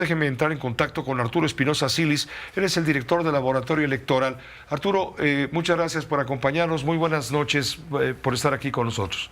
Déjeme entrar en contacto con Arturo Espinosa Silis, él es el director del Laboratorio Electoral. Arturo, muchas gracias por acompañarnos, muy buenas noches por estar aquí con nosotros.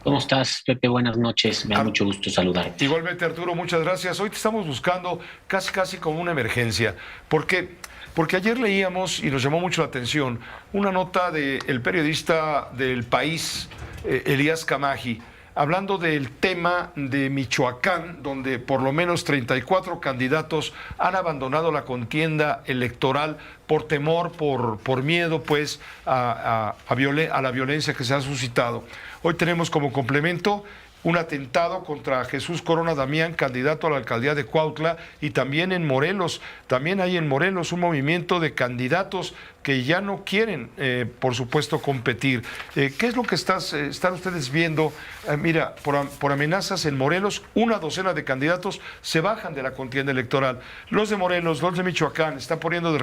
¿Cómo estás, Pepe? Buenas noches, me da Ar mucho gusto saludarte. Igualmente, Arturo, muchas gracias. Hoy te estamos buscando casi como una emergencia. ¿Por qué? Porque ayer leíamos, y nos llamó mucho la atención, una nota del periodista del País, Elías Camaji, hablando del tema de Michoacán, donde por lo menos 34 candidatos han abandonado la contienda electoral por temor, por miedo, pues, a la violencia que se ha suscitado. Hoy tenemos como complemento un atentado contra Jesús Corona Damián, candidato a la alcaldía de Cuautla, y también en Morelos. También hay en Morelos un movimiento de candidatos que ya no quieren, por supuesto, competir. ¿Qué es lo que están ustedes viendo? Mira, por amenazas en Morelos, una docena de candidatos se bajan de la contienda electoral. Los de Morelos, los de Michoacán, están poniendo de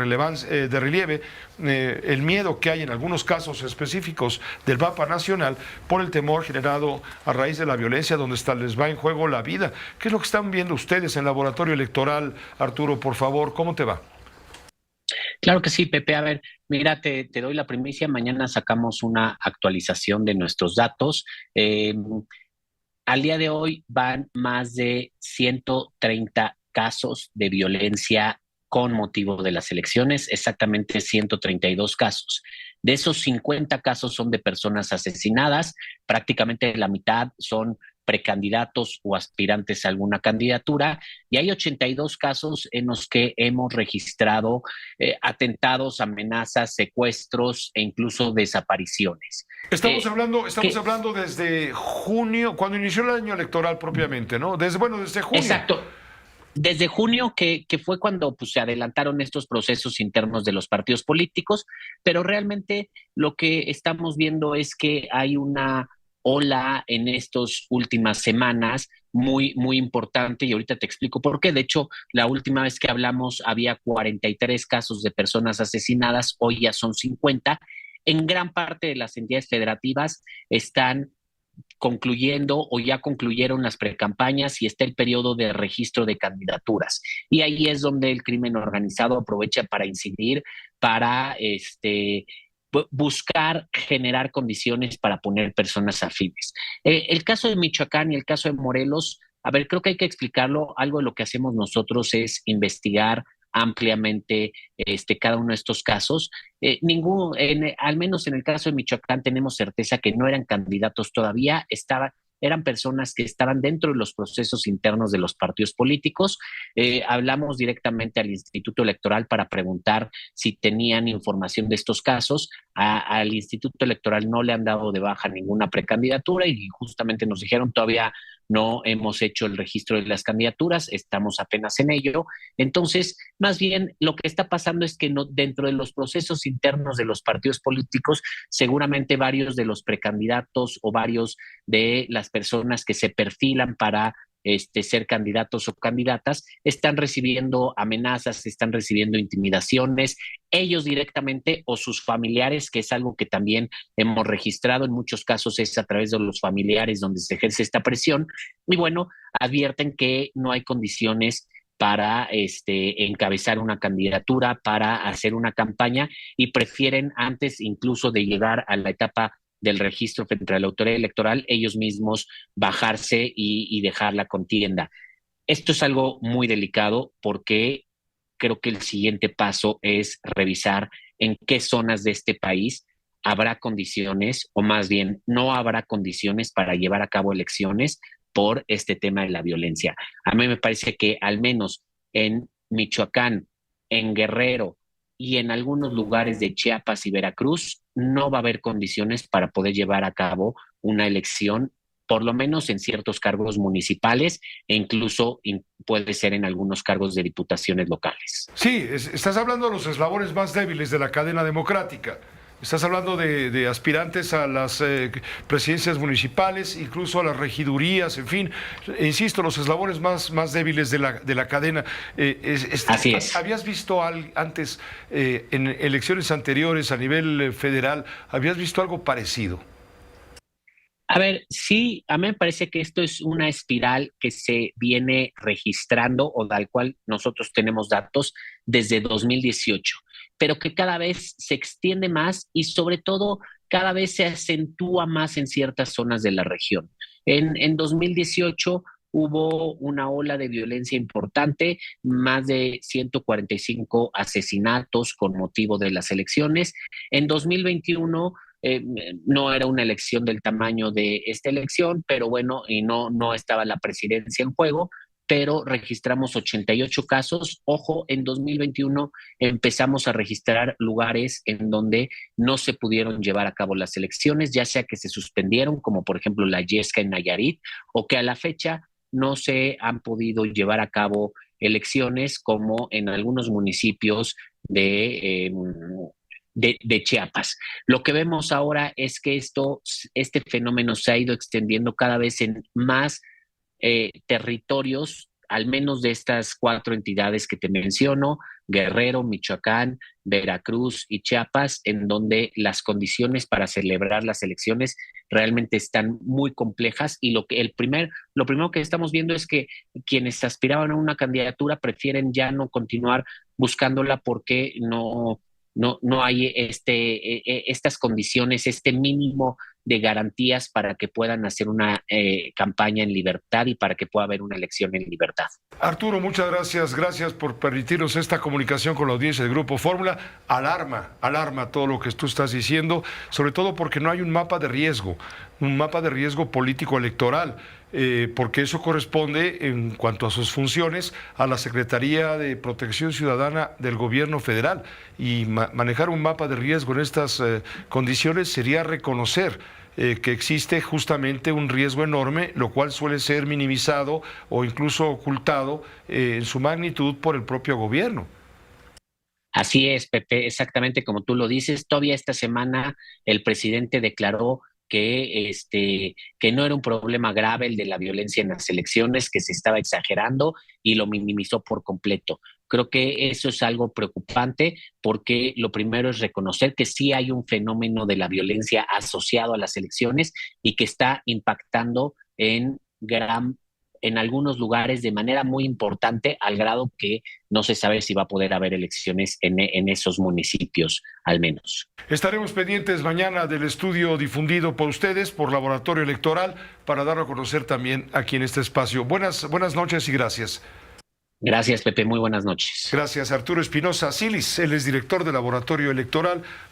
relieve el miedo que hay en algunos casos específicos del mapa nacional por el temor generado a raíz de la violencia, donde les va en juego la vida. ¿Qué es lo que están viendo ustedes en el laboratorio electoral? Arturo, por favor, ¿cómo te va? Claro que sí, Pepe. A ver, mira, te doy la primicia. Mañana sacamos una actualización de nuestros datos. Al día de hoy van más de 130 casos de violencia con motivo de las elecciones, exactamente 132 casos. De esos 50 casos son de personas asesinadas, prácticamente la mitad son precandidatos o aspirantes a alguna candidatura, y hay 82 casos en los que hemos registrado atentados, amenazas, secuestros e incluso desapariciones. Estamos Eh, hablando, estamos que, hablando desde junio, cuando inició el año electoral propiamente, ¿no? Desde junio. exacto. Desde junio, que fue cuando pues, se adelantaron estos procesos internos de los partidos políticos, pero realmente lo que estamos viendo es que hay una ola en estas últimas semanas muy importante, y ahorita te explico por qué. De hecho, la última vez que hablamos había 43 casos de personas asesinadas, hoy ya son 50. En gran parte de las entidades federativas están concluyendo o ya concluyeron las precampañas y está el periodo de registro de candidaturas. Y ahí es donde el crimen organizado aprovecha para incidir, para buscar generar condiciones para poner personas afines. El caso de Michoacán y el caso de Morelos, a ver, creo que hay que explicarlo. Algo de lo que hacemos nosotros es investigar ampliamente cada uno de estos casos. Al menos en el caso de Michoacán tenemos certeza que no eran candidatos todavía, eran personas que estaban dentro de los procesos internos de los partidos políticos. Hablamos directamente al Instituto Electoral para preguntar si tenían información de estos casos. Al Instituto Electoral no le han dado de baja ninguna precandidatura y justamente nos dijeron todavía no hemos hecho el registro de las candidaturas, estamos apenas en ello. Entonces, más bien lo que está pasando es que no, dentro de los procesos internos de los partidos políticos, seguramente varios de los precandidatos o varios de las personas que se perfilan para ser candidatos o candidatas, están recibiendo amenazas, están recibiendo intimidaciones, ellos directamente o sus familiares, que es algo que también hemos registrado, en muchos casos es a través de los familiares donde se ejerce esta presión, y bueno, advierten que no hay condiciones para encabezar una candidatura, para hacer una campaña, y prefieren antes incluso de llegar a la etapa del registro frente a la autoridad electoral, ellos mismos bajarse y dejar la contienda. Esto es algo muy delicado porque creo que el siguiente paso es revisar en qué zonas de este país habrá condiciones, o más bien no habrá condiciones para llevar a cabo elecciones por este tema de la violencia. A mí me parece que al menos en Michoacán, en Guerrero y en algunos lugares de Chiapas y Veracruz no va a haber condiciones para poder llevar a cabo una elección, por lo menos en ciertos cargos municipales e incluso puede ser en algunos cargos de diputaciones locales. Sí, estás hablando de los eslabones más débiles de la cadena democrática. Estás hablando de aspirantes a las presidencias municipales, incluso a las regidurías, en fin, insisto, los eslabones más débiles de la cadena. Así es. ¿Habías visto antes, en elecciones anteriores a nivel federal, habías visto algo parecido? A ver, sí, a mí me parece que esto es una espiral que se viene registrando o del cual nosotros tenemos datos desde 2018, pero que cada vez se extiende más y sobre todo cada vez se acentúa más en ciertas zonas de la región. En 2018 hubo una ola de violencia importante, más de 145 asesinatos con motivo de las elecciones. En 2021 eh, no era una elección del tamaño de esta elección, pero bueno, y no estaba la presidencia en juego, pero registramos 88 casos. Ojo, en 2021 empezamos a registrar lugares en donde no se pudieron llevar a cabo las elecciones, ya sea que se suspendieron, como por ejemplo la Yesca en Nayarit, o que a la fecha no se han podido llevar a cabo elecciones como en algunos municipios de Chiapas. Lo que vemos ahora es que este fenómeno se ha ido extendiendo cada vez en más territorios, al menos de estas cuatro entidades que te menciono: Guerrero, Michoacán, Veracruz y Chiapas, en donde las condiciones para celebrar las elecciones realmente están muy complejas y lo primero que estamos viendo es que quienes aspiraban a una candidatura prefieren ya no continuar buscándola porque no hay estas condiciones, este mínimo de garantías para que puedan hacer una campaña en libertad y para que pueda haber una elección en libertad. Arturo, muchas gracias. Gracias por permitirnos esta comunicación con la audiencia del Grupo Fórmula. Alarma todo lo que tú estás diciendo, sobre todo porque no hay un mapa de riesgo político-electoral, porque eso corresponde, en cuanto a sus funciones, a la Secretaría de Protección Ciudadana del Gobierno Federal. Y manejar un mapa de riesgo en estas condiciones sería reconocer que existe justamente un riesgo enorme, lo cual suele ser minimizado o incluso ocultado en su magnitud por el propio gobierno. Así es, Pepe, exactamente como tú lo dices. Todavía esta semana el presidente declaró que no era un problema grave el de la violencia en las elecciones, que se estaba exagerando y lo minimizó por completo. Creo que eso es algo preocupante porque lo primero es reconocer que sí hay un fenómeno de la violencia asociado a las elecciones y que está impactando en algunos lugares de manera muy importante, al grado que no se sabe si va a poder haber elecciones en esos municipios, al menos. Estaremos pendientes mañana del estudio difundido por ustedes, por Laboratorio Electoral, para darlo a conocer también aquí en este espacio. Buenas noches y gracias. Gracias, Pepe. Muy buenas noches. Gracias, Arturo Espinosa Silis. Él es director del Laboratorio Electoral